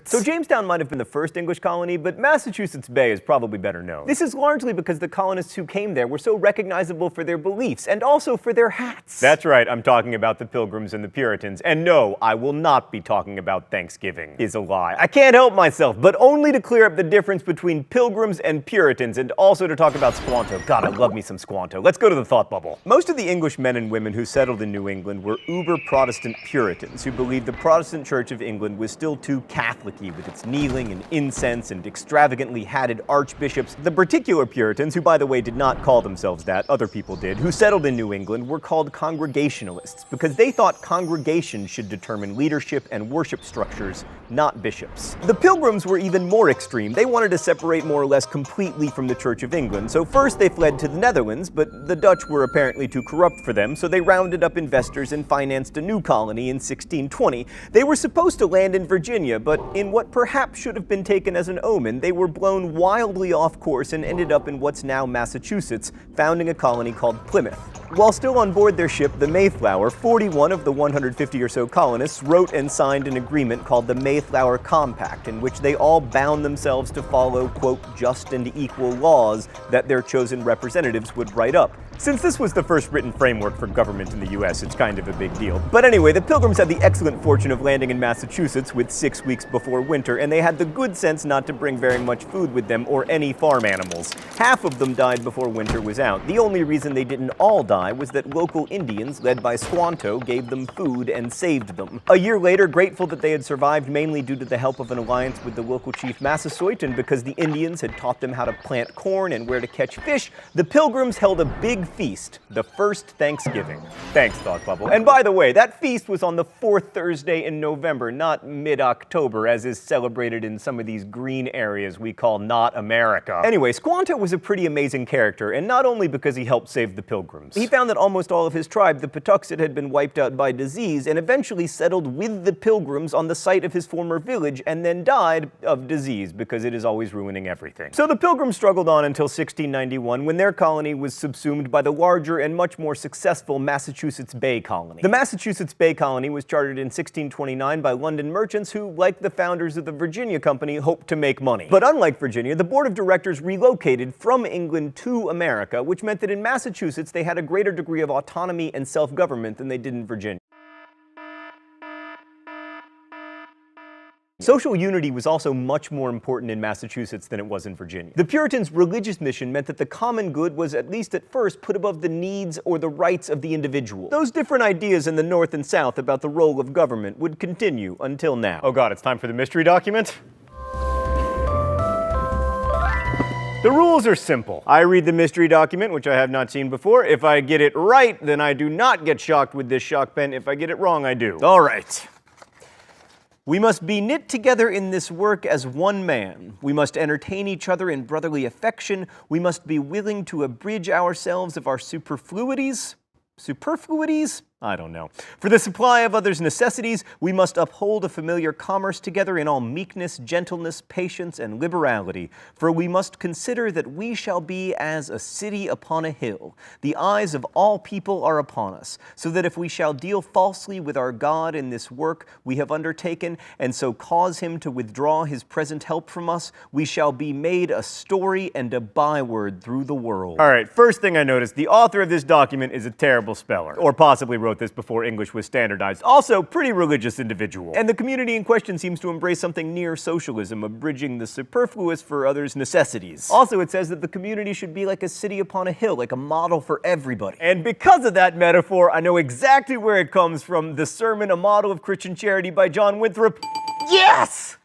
So Jamestown might have been the first English colony, but Massachusetts Bay is probably better known. This is largely because the colonists who came there were so recognizable for their beliefs, and also for their hats. That's right, I'm talking about the Pilgrims and the Puritans. And no, I will not be talking about Thanksgiving. Is a lie. I can't help myself, but only to clear up the difference between Pilgrims and Puritans, and also to talk about Squanto. God, I love me some Squanto. Let's go to the thought bubble. Most of the English men and women who settled in New England were uber-Protestant Puritans, who believed the Protestant Church of England was still too Catholic with its kneeling and incense and extravagantly hatted archbishops. The particular Puritans, who by the way did not call themselves that, other people did, who settled in New England were called Congregationalists because they thought congregations should determine leadership and worship structures, not bishops. The Pilgrims were even more extreme. They wanted to separate more or less completely from the Church of England, so first they fled to the Netherlands, but the Dutch were apparently too corrupt for them, so they rounded up investors and financed a new colony in 1620. They were supposed to land in Virginia, but in what perhaps should have been taken as an omen, they were blown wildly off course and ended up in what's now Massachusetts, founding a colony called Plymouth. While still on board their ship, the Mayflower, 41 of the 150 or so colonists wrote and signed an agreement called the Mayflower Compact, in which they all bound themselves to follow, quote, just and equal laws that their chosen representatives would write up. Since this was the first written framework for government in the US, it's kind of a big deal. But anyway, the Pilgrims had the excellent fortune of landing in Massachusetts with 6 weeks before winter, and they had the good sense not to bring very much food with them or any farm animals. Half of them died before winter was out. The only reason they didn't all die was that local Indians, led by Squanto, gave them food and saved them. A year later, grateful that they had survived mainly due to the help of an alliance with the local chief Massasoit, and because the Indians had taught them how to plant corn and where to catch fish, the Pilgrims held a big feast, the first Thanksgiving. Thanks, Thought Bubble. And by the way, that feast was on the 4th Thursday in November, not mid-October, as is celebrated in some of these green areas we call not America. Anyway, Squanto was a pretty amazing character, and not only because he helped save the Pilgrims. He found that almost all of his tribe, the Patuxet, had been wiped out by disease, and eventually settled with the Pilgrims on the site of his former village, and then died of disease, because it is always ruining everything. So the Pilgrims struggled on until 1691, when their colony was subsumed by the larger and much more successful Massachusetts Bay Colony. The Massachusetts Bay Colony was chartered in 1629 by London merchants who, like the founders of the Virginia Company, hoped to make money. But unlike Virginia, the board of directors relocated from England to America, which meant that in Massachusetts they had a greater degree of autonomy and self-government than they did in Virginia. Social unity was also much more important in Massachusetts than it was in Virginia. The Puritans' religious mission meant that the common good was, at least at first, put above the needs or the rights of the individual. Those different ideas in the North and South about the role of government would continue until now. Oh god, it's time for the mystery document? The rules are simple. I read the mystery document, which I have not seen before. If I get it right, then I do not get shocked with this shock pen. If I get it wrong, I do. All right. We must be knit together in this work as one man. We must entertain each other in brotherly affection. We must be willing to abridge ourselves of our superfluities? Superfluities? I don't know. For the supply of others' necessities, we must uphold a familiar commerce together in all meekness, gentleness, patience, and liberality. For we must consider that we shall be as a city upon a hill. The eyes of all people are upon us, so that if we shall deal falsely with our God in this work we have undertaken, and so cause him to withdraw his present help from us, we shall be made a story and a byword through the world. All right, first thing I noticed, the author of this document is a terrible speller, or possibly wrote this before English was standardized. Also, pretty religious individual. And the community in question seems to embrace something near socialism, abridging the superfluous for others' necessities. Also, it says that the community should be like a city upon a hill, like a model for everybody. And because of that metaphor, I know exactly where it comes from, the sermon, A Model of Christian Charity by John Winthrop. Yes!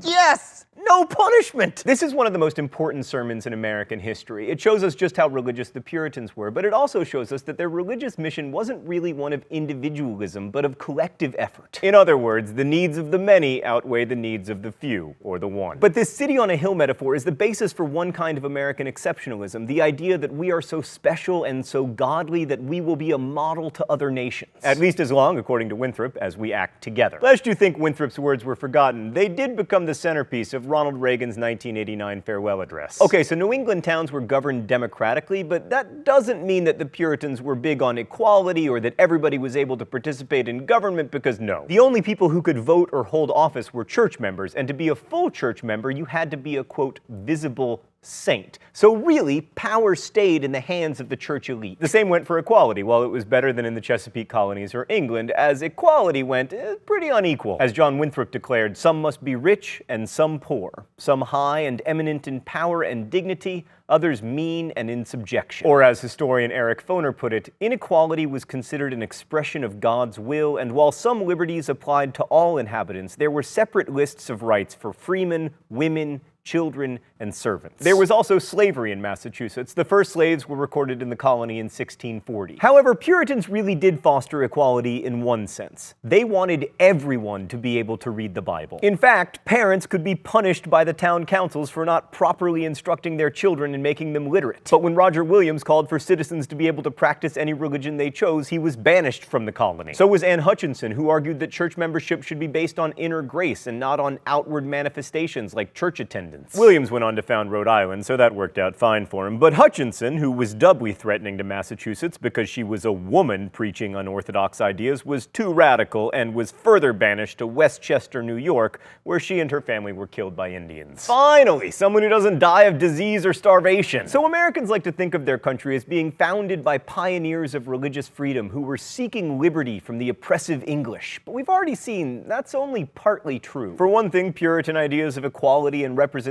Yes! No punishment! This is one of the most important sermons in American history. It shows us just how religious the Puritans were, but it also shows us that their religious mission wasn't really one of individualism, but of collective effort. In other words, the needs of the many outweigh the needs of the few, or the one. But this city on a hill metaphor is the basis for one kind of American exceptionalism, the idea that we are so special and so godly that we will be a model to other nations. At least as long, according to Winthrop, as we act together. Lest you think Winthrop's words were forgotten, they did become the centerpiece of of Ronald Reagan's 1989 farewell address. Okay, so New England towns were governed democratically, but that doesn't mean that the Puritans were big on equality or that everybody was able to participate in government, because no. The only people who could vote or hold office were church members, and to be a full church member, you had to be a, quote, visible saint. So really, power stayed in the hands of the church elite. The same went for equality. While it was better than in the Chesapeake colonies or England, as equality went, pretty unequal. As John Winthrop declared, some must be rich and some poor, some high and eminent in power and dignity, others mean and in subjection. Or as historian Eric Foner put it, inequality was considered an expression of God's will, and while some liberties applied to all inhabitants, there were separate lists of rights for freemen, women, children, and servants. There was also slavery in Massachusetts. The first slaves were recorded in the colony in 1640. However, Puritans really did foster equality in one sense. They wanted everyone to be able to read the Bible. In fact, parents could be punished by the town councils for not properly instructing their children and making them literate. But when Roger Williams called for citizens to be able to practice any religion they chose, he was banished from the colony. So was Anne Hutchinson, who argued that church membership should be based on inner grace and not on outward manifestations like church attendance. Williams went on to found Rhode Island, so that worked out fine for him. But Hutchinson, who was doubly threatening to Massachusetts because she was a woman preaching unorthodox ideas, was too radical and was further banished to Westchester, New York, where she and her family were killed by Indians. Finally, someone who doesn't die of disease or starvation. So Americans like to think of their country as being founded by pioneers of religious freedom who were seeking liberty from the oppressive English. But we've already seen that's only partly true. For one thing, Puritan ideas of equality and representation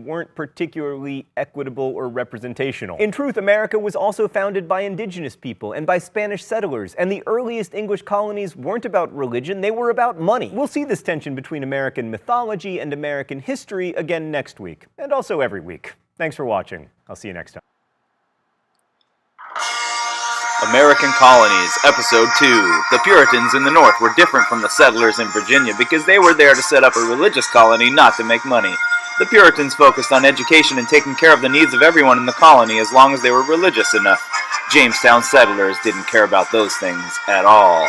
weren't particularly equitable or representational. In truth, America was also founded by indigenous people and by Spanish settlers, and the earliest English colonies weren't about religion, they were about money. We'll see this tension between American mythology and American history again next week, and also every week. Thanks for watching. I'll see you next time. American Colonies, Episode 2. The Puritans in the North were different from the settlers in Virginia because they were there to set up a religious colony, not to make money. The Puritans focused on education and taking care of the needs of everyone in the colony as long as they were religious enough. Jamestown settlers didn't care about those things at all.